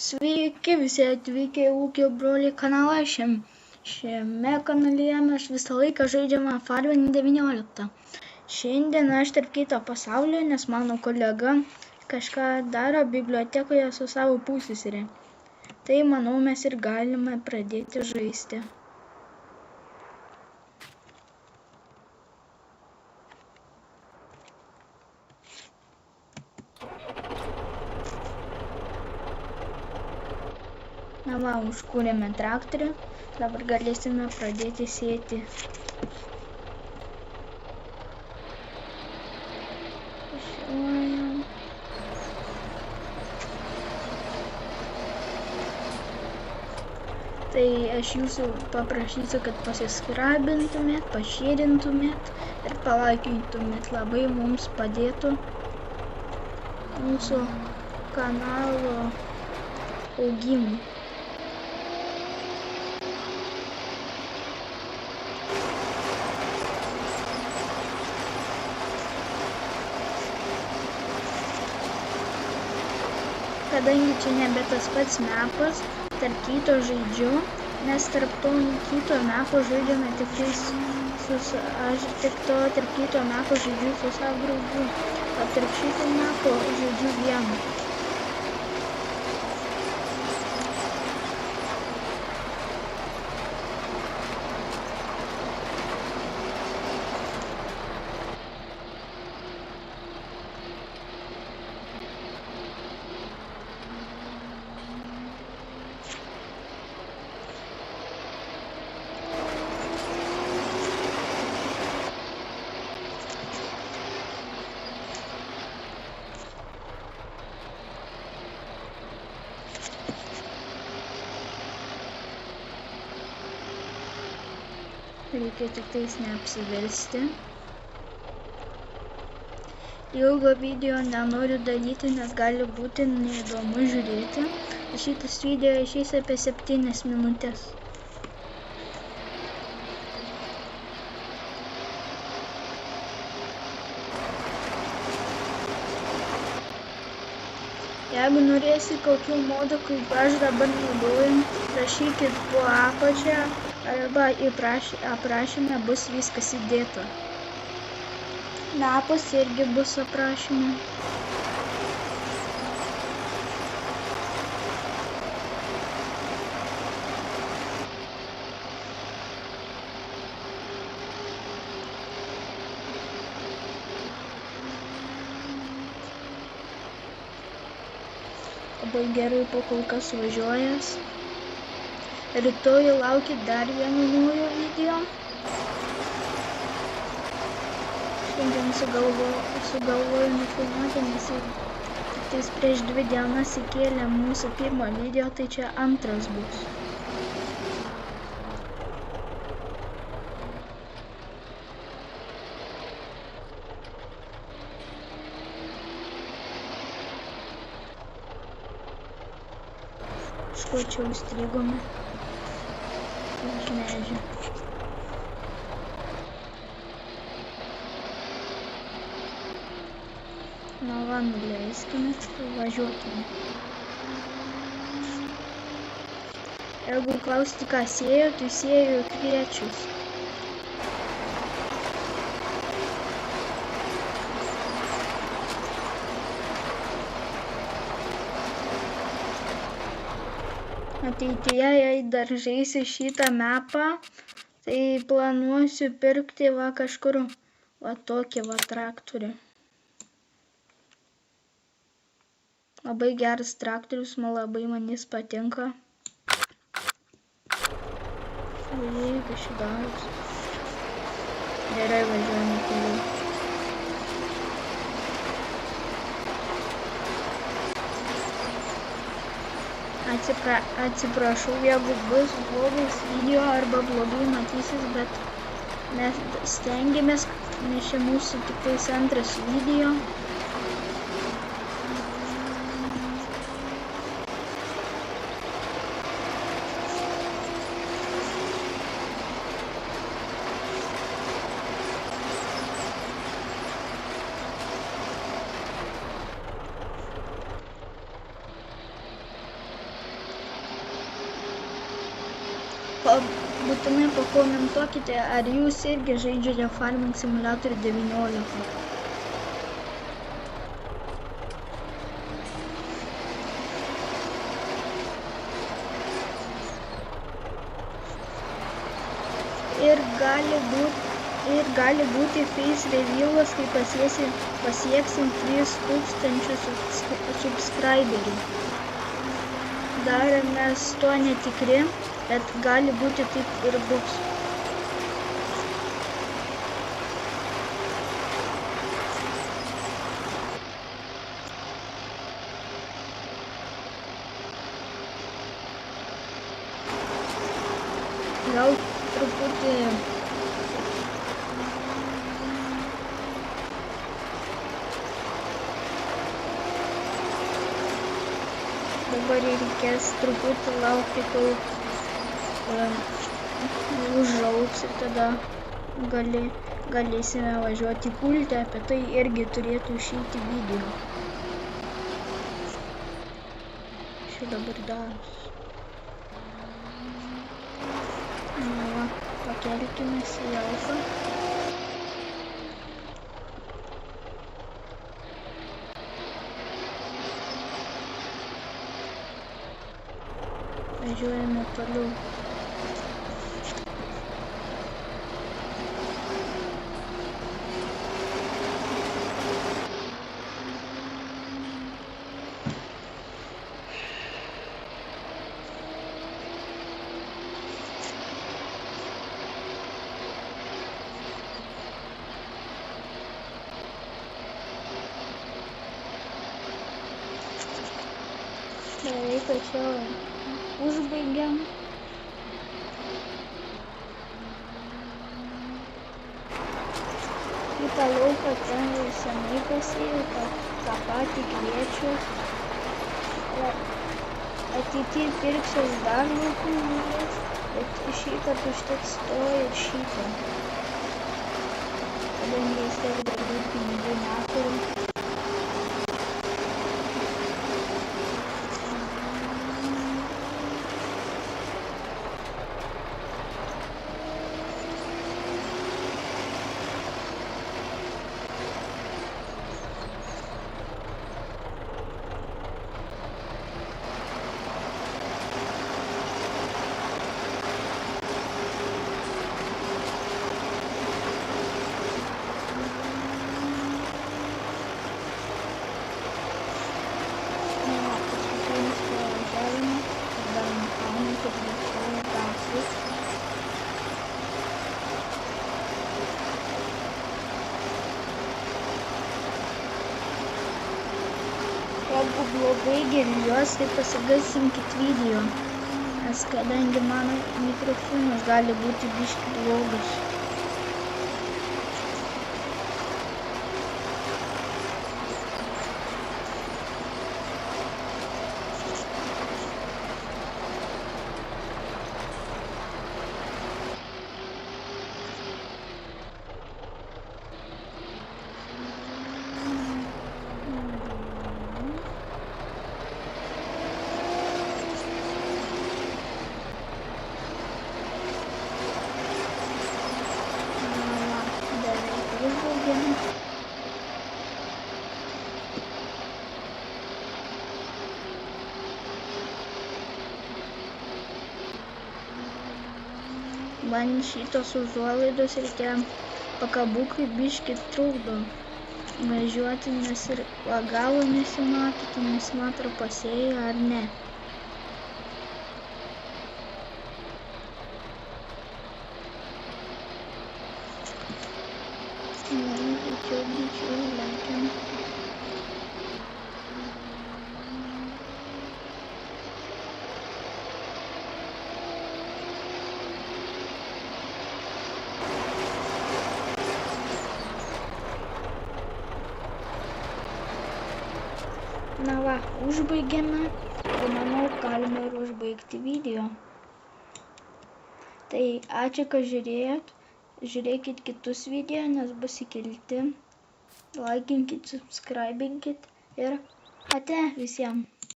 Sveiki visi atvykę į Ūkio broliai kanalą. Šiame kanale mes visą laiką žaidžiame Farming 19. Šiandien aš tarp kito pasaulio, nes mano kolega kažką daro bibliotekoje su savo pusseserė. Tai manau mes ir galime pradėti žaisti. Na va, užkūrėme traktorių, dabar galėsime pradėti sėti. Tai aš jūsų paprašysiu, kad pasiskrabintumėt, pašėrintumėt ir palaikintumėt. Labai mums padėtų mūsų kanalo augimui. Kadangi čia nebe tas pats mepas, tarp kito žaidžiu, nes tarp to kito mepo žaidžiame tik tarp kito mepo žaidžiu su savo draugu, o tarp šito mepo žaidžiu vienu. Reikia tik tais neapsiversti. Ilgo video nenoriu daryti, nes gali būti neįdomu žiūrėti. Šitas video išeis apie 7 minutės. Jeigu norėsi kokių modų, kaip aš dabar naudoju, rašykit po apačią arba aprašyme bus viskas įdėta. Mepas irgi bus aprašyme. Labai gerai kol kas važiuojas. Rytoj laukit dar vieno naujo video. Šiandien sugalvoju nufilmuoti, nes tik prieš 2 dienas įkėlė mūsų pirmą video, tai čia antras bus. Škočiau strigome. Už medžių. Na va, nuleiskime, važiuokime. Jeigu klausti, ką sėjo, tai sėjo kviečius. Ateityje, jei dar žaisiu šitą mapą, tai planuosiu pirkti va kažkur va tokį va traktorių. Labai geras traktorius, man jis patinka. Žiūrėjau, kas čia darosi. Gerai važiuojame toliau. Atsiprašau, jeigu bus blogas video arba blogai matysis, bet mes stengiamės, nes čia mūsų tik tais antras video. būtinai pakomentuokite, ar jūs irgi žaidžiate Farming Simulator 19. Ir gali būti face revealas, kai pasieksim 3000 subscriberių. Dar mes to netikri, bet gali būti taip ir bus. Gal truputį dabar reikės truputį laukti, kol užaugs ir tada galėsime važiuoti kultę, apie tai irgi turėtų išeiti video. Čia dabar daros. Va, pakelkime į alfą. Važiuojame toliau. Beveik čia užbaigiam. Į tą lauką ten jau senai pasėjau tą patį kviečių. Ateityje pirksiu dar laukų, bet šįkart užteks to ir šito. Kadangi vis tiek daugiau pinigų neturiu. Jeigu blogai girdžiuos, tai pasigasinkit video, nes kadangi mano mikrofonas gali būti biškį blogas. Man šitos užuolaidos ir tie pakabukai biškį trukdo važiuoti, nes ir galo nesimato, tai nesimato ar pasėjo ar ne. Greičiau lekiam. Na va, užbaigėme, tai manau, galime ir užbaigti video. Tai ačiū, kad žiūrėjot, žiūrėkit kitus video, nes bus įkelti, laikinkit, subscribinkit ir ate visiems.